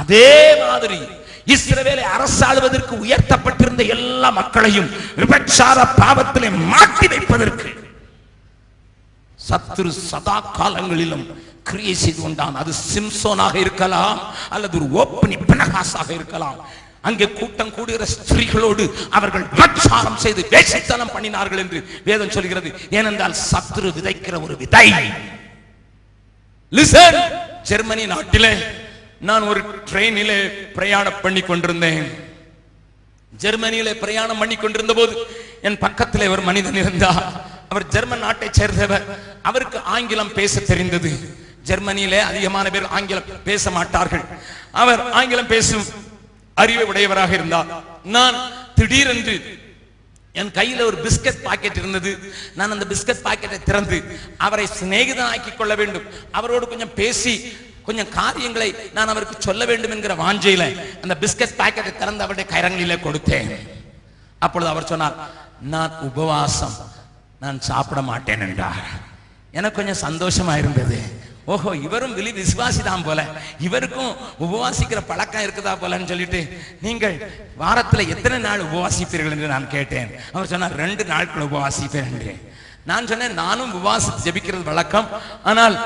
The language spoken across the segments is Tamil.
அதே மாதிரி இஸ்ரவேலை அரசாளுவதற்கு உயர்த்தப்பட்டிருந்த எல்லா மக்களையும் விபச்சார பாவத்திலே மாட்டி வைப்பதற்கு சத்துரு சதா காலங்களிலும் கிரியை செய்து கொண்டான். அது சிம்சோனாக இருக்கலாம், அல்லது ஒரு ஓப்பனி பினகாசாக இருக்கலாம். அங்கே கூட்டம் கூடுகிற ஸ்திரீகளோடு அவர்கள் விபச்சாரம் செய்து வேசித்தனம் பண்ணினார்கள் என்று வேதம் சொல்கிறது. ஏனென்றால் சத்துரு விதைக்கிற ஒரு விதை. லிசன், ஜெர்மனி நாட்டிலே நான் ஒரு ட்ரெயினிலே பிரயாணம் பண்ணி கொண்டிருந்தேன். ஜெர்மனியிலே பிரயாணம் பண்ணி கொண்டிருந்த போது என் பக்கத்திலே ஒரு மனிதன் இருந்தார். அவர் ஜெர்மன் நாட்டை சேர்ந்தவர். அவருக்கு ஆங்கிலம் பேச தெரிந்தது. ஜெர்மனியிலே அதிகமான பேர் ஆங்கிலம் பேச மாட்டார்கள். அவர் ஆங்கிலம் பேசும் அறிவை உடையவராக இருந்தார். நான் திடீரென்று என் கையில ஒரு பிஸ்கட் பாக்கெட் இருந்தது. நான் அந்த பிஸ்கட் பாக்கெட்டை திறந்து அவரை சிநேகிதனாக்கி கொள்ள வேண்டும், அவரோடு கொஞ்சம் பேசி கொஞ்சம் காரியங்களை நான் அவருக்கு சொல்ல வேண்டும் என்கிற வாஞ்சையில அந்த பிஸ்கட் பாக்கெட்டை திறந்து அவருடைய கைரங்களிலே கொடுத்தேன். அப்பொழுது அவர் சொன்னார், நான் உபவாசம், நான் சாப்பிட மாட்டேன் என்றார். எனக்கு கொஞ்சம் சந்தோஷமா இருந்தது. ஓஹோ, இவரும் விசுவாசிதான் போல, இவருக்கும் உபவாசிக்கிற பழக்கம் இருக்குதா போலன்னு சொல்லிட்டு, நீங்கள் வாரத்தில் எத்தனை நாள் உபவாசிப்பீர்கள் என்று நான் கேட்டேன். அவர் சொன்னார், 2 நாட்கள் உபவாசிப்பேன் என்று. நான் சொன்னேன், நானும் உபவாசி ஜெபிக்கிறது வழக்கம், ஆனால்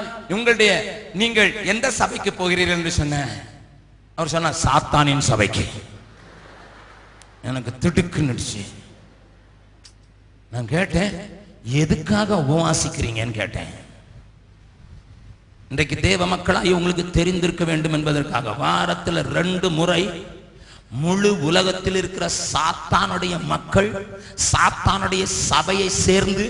நீங்கள் எந்த சபைக்கு போகிறீர்கள் என்று சொன்னேன். அவர் சொன்னார், சாத்தானின் சபைக்கு. எனக்கு திடுக்குன்னுடுச்சு. நான் கேட்டேன், எதுக்காக உபவாசிக்கிறீங்கன்னு கேட்டேன். இன்றைக்கு தேவ மக்களாய் உங்களுக்கு தெரிந்திருக்க வேண்டும் என்பதற்காக வாரத்தில் 2 முறை முழு உலகத்தில் இருக்கிற சாத்தானுடைய மக்கள், சாத்தானுடைய சபையை சேர்ந்து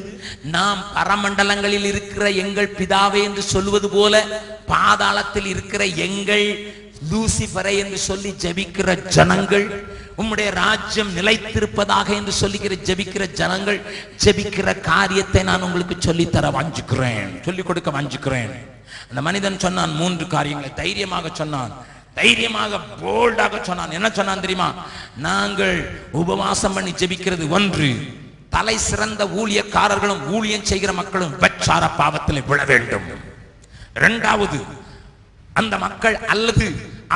நாம் பரமண்டலங்களில் இருக்கிற எங்கள் பிதாவே என்று சொல்வது போல பாதாளத்தில் இருக்கிற எங்கள் லூசிபரை என்று சொல்லி ஜெபிக்கிற ஜனங்கள், உம்முடைய ராஜ்யம் நிலைத்திருப்பதாக என்று சொல்லிக்கிற ஜெபிக்கிற ஜனங்கள் ஜெபிக்கிற காரியத்தை நான் உங்களுக்கு சொல்லித்தர வாஞ்சிக்கிறேன், சொல்லிக் கொடுக்க வாஞ்சிக்கிறேன். அந்த மனிதன் சொன்னான் 3 காரியங்களை தைரியமாக சொன்னான், தைரியமாக போல்டாக சொன்னான். என்ன சொன்னான் தெரியுமா? நாங்கள் உபவாசம் பண்ணி ஜெபிக்கிறது 1, தலை சிறந்த ஊழியக்காரர்களும் ஊழியம் செய்கிற மக்களும் விபச்சார பாவத்தில் விழ வேண்டும். 2வது, அந்த மக்கள் அல்லது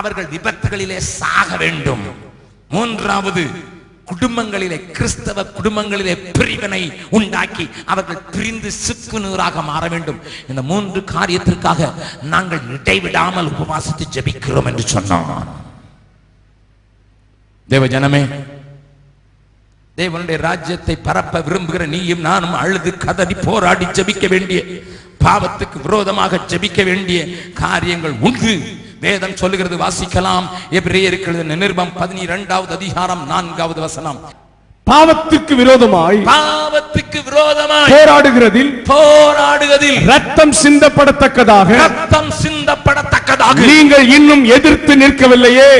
அவர்கள் விபத்துகளிலே சாக வேண்டும். 3வது, குடும்பங்களிலே, கிறிஸ்தவ குடும்பங்களிலே பிரிவினை உண்டாக்கி அவர்கள் பிரிந்து சிக்கு நீராக மாற வேண்டும். இந்த 3 காரியத்திற்காக நாங்கள் இடைவிடாமல் உபவாசித்து ஜெபிக்கிறோம் என்று சொன்னான். தேவ ஜனமே, தேவனுடைய ராஜ்யத்தை பரப்ப விரும்புகிற நீயும் நானும் அழுது கதறி போராடி ஜெபிக்க வேண்டிய, பாவத்துக்கு விரோதமாக ஜெபிக்க வேண்டிய காரியங்கள் உண்டு. வேதம் சொல்லுகிறது, வாசிக்கலாம். எபிரேயருக்கு நிருபம் 12வது அதிகாரம் 4வது வசனம். பாவத்துக்கு விரோதமாய் போராடுகிறதில் ரத்தம் சிந்தப்படத்தக்கதாக நீங்கள் இன்னும் எதிர்த்து நிற்கவில்லையே.